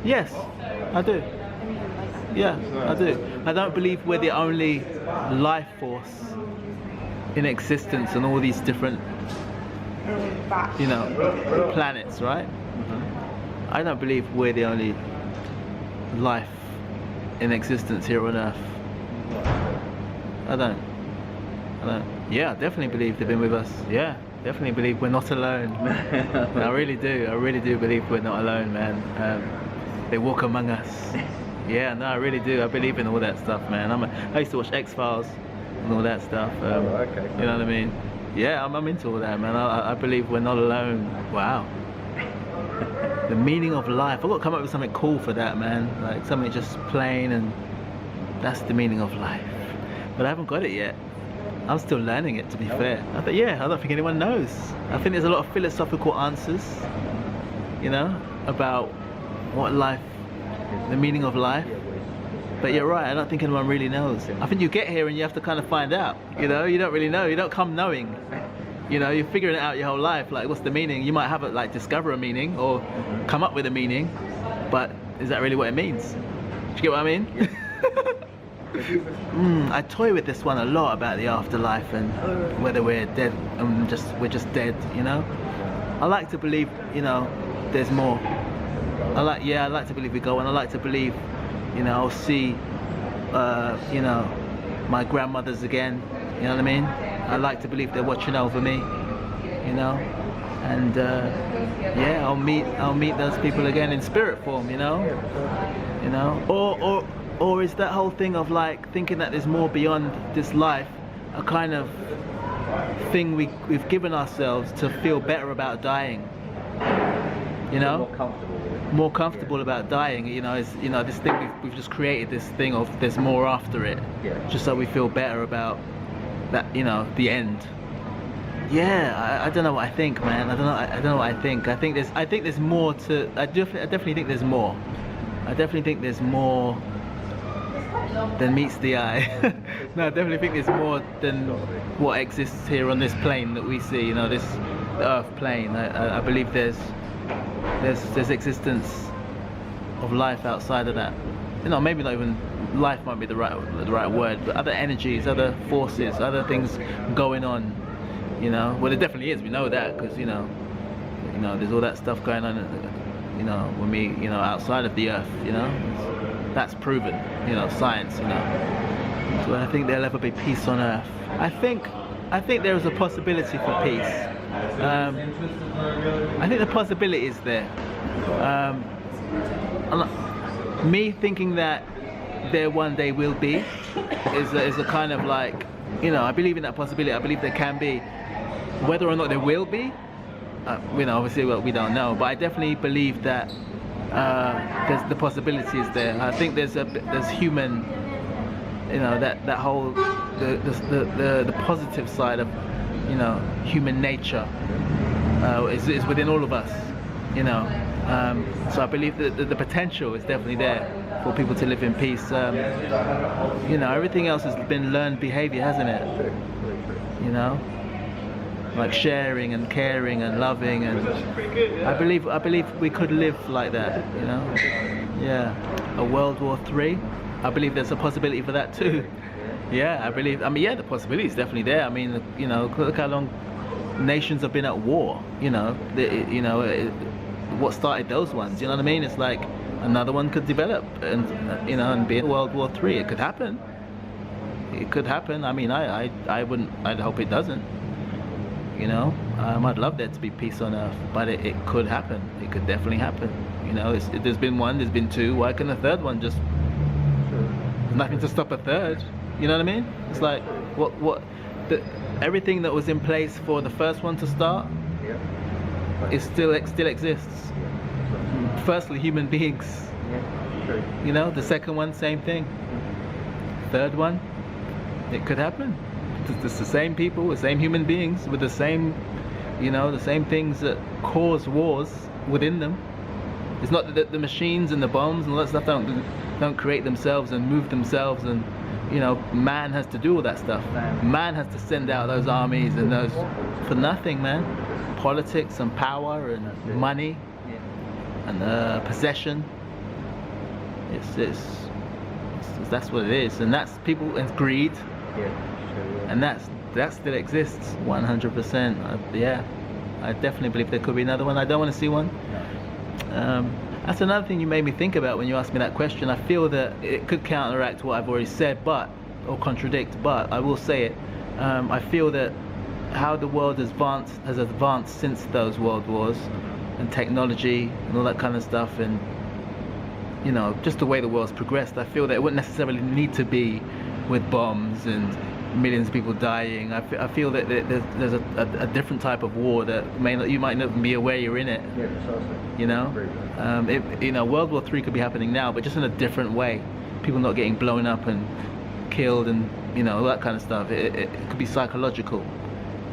Yes, I do. Yeah, I do. I don't believe we're the only life force in existence on all these different, you know, planets, right? I don't believe we're the only life in existence here on Earth. I don't. Yeah, I definitely believe they've been with us. Yeah, definitely believe we're not alone. I really do. I really do believe we're not alone, man. They walk among us. Yeah, no, I really do. I believe in all that stuff, man. I used to watch X-Files and all that stuff. Okay. You know what I mean? Yeah, I'm into all that, man. I believe we're not alone. Wow. The meaning of life. I've got to come up with something cool for that, man. Like something just plain, and that's the meaning of life. But I haven't got it yet. I'm still learning it, to be fair. I don't think anyone knows. I think there's a lot of philosophical answers, you know, about what life, the meaning of life. But you're right, I don't think anyone really knows. I think you get here and you have to kind of find out, you know, you don't really know, you don't come knowing. You know, you're figuring it out your whole life, like what's the meaning? You might have it, like discover a meaning or come up with a meaning, but is that really what it means? Do you get what I mean? I toy with this one a lot about the afterlife and whether we're dead and we're just dead, you know? I like to believe, you know, there's more. I like to believe we go on. I like to believe, you know, I'll see, you know, my grandmothers again, you know what I mean? I like to believe they're watching over me, you know? And yeah, I'll meet those people again in spirit form, you know? You know? Or is that whole thing of like thinking that there's more beyond this life a kind of thing we've given ourselves to feel better about dying? You know? More comfortable about dying, you know, is, you know, this thing we've just created, this thing of there's more after it, just so we feel better about that, you know, the end. Yeah, I don't know what I think, man. I don't know what I think. I think there's more to. I definitely think there's more. I definitely think there's more than meets the eye. No, I definitely think there's more than what exists here on this plane that we see. You know, the Earth plane. I believe there's existence of life outside of that. You know, maybe not even life might be the right word, but other energies, other forces, other things going on. You know, well, there definitely is. We know that because you know, there's all that stuff going on. You know, when we, you know, outside of the Earth. You know, that's proven. You know, science. You know, so I think there'll ever be peace on Earth. I think there is a possibility for peace. I think the possibility is there. Me thinking that there one day will be is a kind of like, you know, I believe in that possibility. I believe there can be. Whether or not there will be, you know, obviously we don't know. But I definitely believe that there's the possibility is there. I think there's human, you know, that whole the positive side of, you know, human nature is within all of us, you know. So I believe that the potential is definitely there for people to live in peace. You know, everything else has been learned behavior, hasn't it? You know, like sharing and caring and loving, and I believe we could live like that. You know, yeah. A World War III. I believe there's a possibility for that too. Yeah, I mean, yeah, the possibility is definitely there. I mean, you know, look how long nations have been at war. You know, what started those ones? You know what I mean? It's like another one could develop, and you know, and be in World War III. It could happen. It could happen. I mean, I'd hope it doesn't. You know, I'd love there to be peace on Earth, but it could happen. It could definitely happen. You know, there's been one, there's been two. Why can a third one just? There's nothing to stop a third. You know what I mean? It's like everything that was in place for the first one to start, it still exists. Firstly, human beings. You know, the second one, same thing. Third one, it could happen. It's the same people, the same human beings with the same, you know, the same things that cause wars within them. It's not that the machines and the bombs and all that stuff don't create themselves and move themselves, and you know, man has to do all that stuff. Man has to send out those armies and those for nothing, man. Politics and power and money and possession. That's what it is, and that's people and greed, and that still exists 100%. Yeah, I definitely believe there could be another one. I don't want to see one. That's another thing you made me think about when you asked me that question. I feel that it could counteract what I've already said, or contradict, but I will say it. I feel that how the world has advanced since those world wars, and technology and all that kind of stuff, and you know, just the way the world's progressed, I feel that it wouldn't necessarily need to be with bombs and millions of people dying. I feel that there's a different type of war that you might not be aware you're in it. Yeah, precisely. You know, you know, World War III could be happening now, but just in a different way. People not getting blown up and killed, and you know, all that kind of stuff. It could be psychological,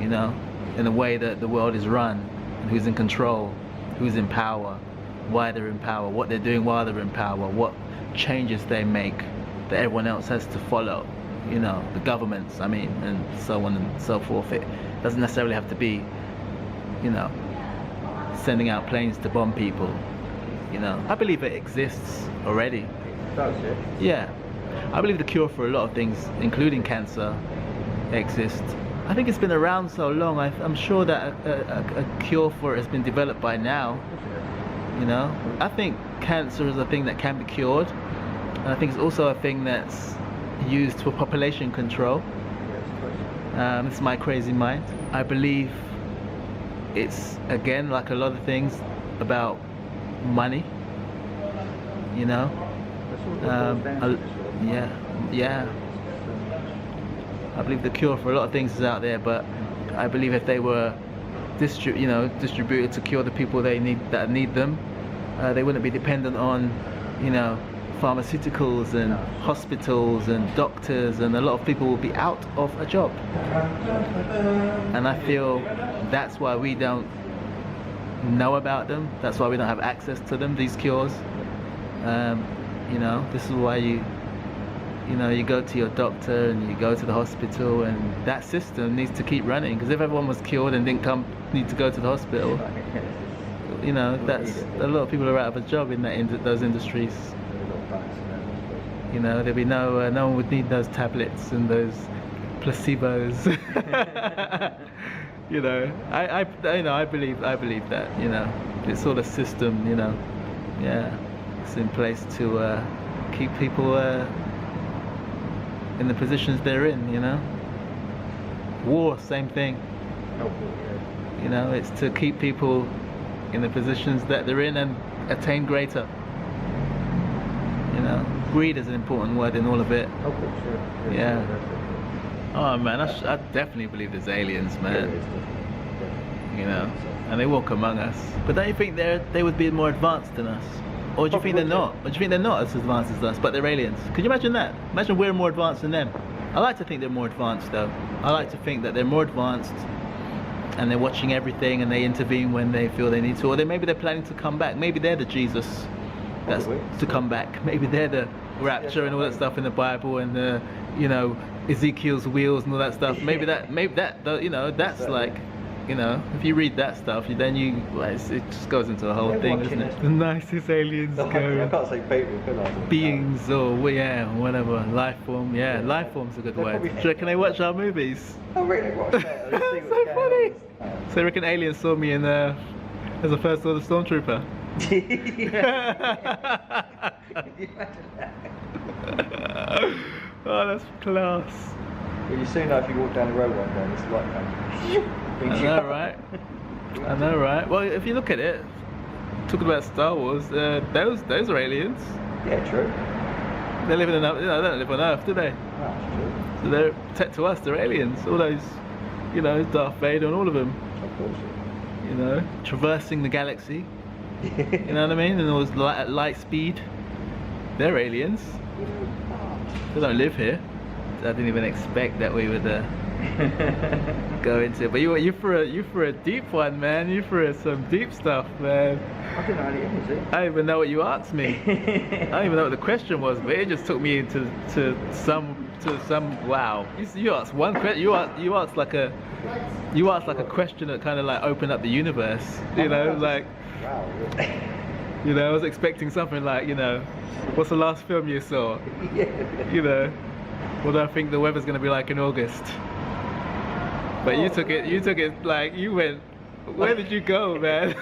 you know, in the way that the world is run, and who's in control, who's in power, why they're in power, what they're doing while they're in power, what changes they make that everyone else has to follow, you know, the governments, I mean, and so on and so forth. It doesn't necessarily have to be, you know, sending out planes to bomb people, you know. I believe it exists already. Does it? Yeah. I believe the cure for a lot of things, including cancer, exists. I think it's been around so long, I'm sure that a cure for it has been developed by now. You know, I think cancer is a thing that can be cured, and I think it's also a thing that's used for population control. It's my crazy mind. I believe it's, again, like a lot of things, about money. You know, yeah. I believe the cure for a lot of things is out there, but I believe if they were distributed to cure the people that need them, they wouldn't be dependent on, you know, pharmaceuticals and hospitals and doctors, and a lot of people will be out of a job. And I feel that's why we don't know about them. That's why we don't have access to them, these cures. You know, this is why you go to your doctor and you go to the hospital, and that system needs to keep running, because if everyone was cured and didn't need to go to the hospital, you know, that's a lot of people are out of a job in those industries. You know, there'd be no one would need those tablets and those placebos. You know, I believe that, you know, it's all a system, you know, yeah, it's in place to keep people in the positions they're in, you know. War, same thing. You know, it's to keep people in the positions that they're in and attain greater. You know, greed is an important word in all of it. Yeah. Oh man, I definitely believe there's aliens, man. You know, and they walk among us. But don't you think they would be more advanced than us? Or do you think they're not? Or do you think they're not as advanced as us, but they're aliens? Could you imagine that? Imagine we're more advanced than them. I like to think they're more advanced though. I like to think that they're more advanced and they're watching everything and they intervene when they feel they need to. Or maybe they're planning to come back. Maybe they're the Jesus that's to come back. Maybe they're the rapture and all that stuff in the Bible, and the, you know, Ezekiel's wheels and all that stuff. Maybe that, you know, that's like, you know, if you read that stuff, then it just goes into a whole thing, doesn't it? The nicest aliens go. I can't say people, can I? Beings, or whatever, life form. Yeah, life form's a good word. Do you reckon they watch our movies? I really watch that. That's so funny. So they reckon aliens saw me in as a First Order Stormtrooper? Oh, that's class. Well, you soon know if you walk down the road one day, it's like that. I know, right? I know, right? Well, if you look at it, talking about Star Wars, those are aliens. Yeah, true. They live in they don't live on Earth, do they? That's true. So to us, they're aliens. All those, you know, Darth Vader and all of them. Of course. You know, traversing the galaxy. You know what I mean? And all those at light speed. They're aliens. They don't live here. I didn't even expect that we would go into it. But you for a deep one, man. You for some deep stuff, man. I don't know how it is. I don't even know what you asked me. I don't even know what the question was, but it just took me into some wow. You asked one question. You asked like a question that kind of like opened up the universe. You know, like. Wow. You know, I was expecting something like, you know, what's the last film you saw? Yeah. You know, what do I think the weather's gonna be like in August? But you took it like, you went, where did you go, man?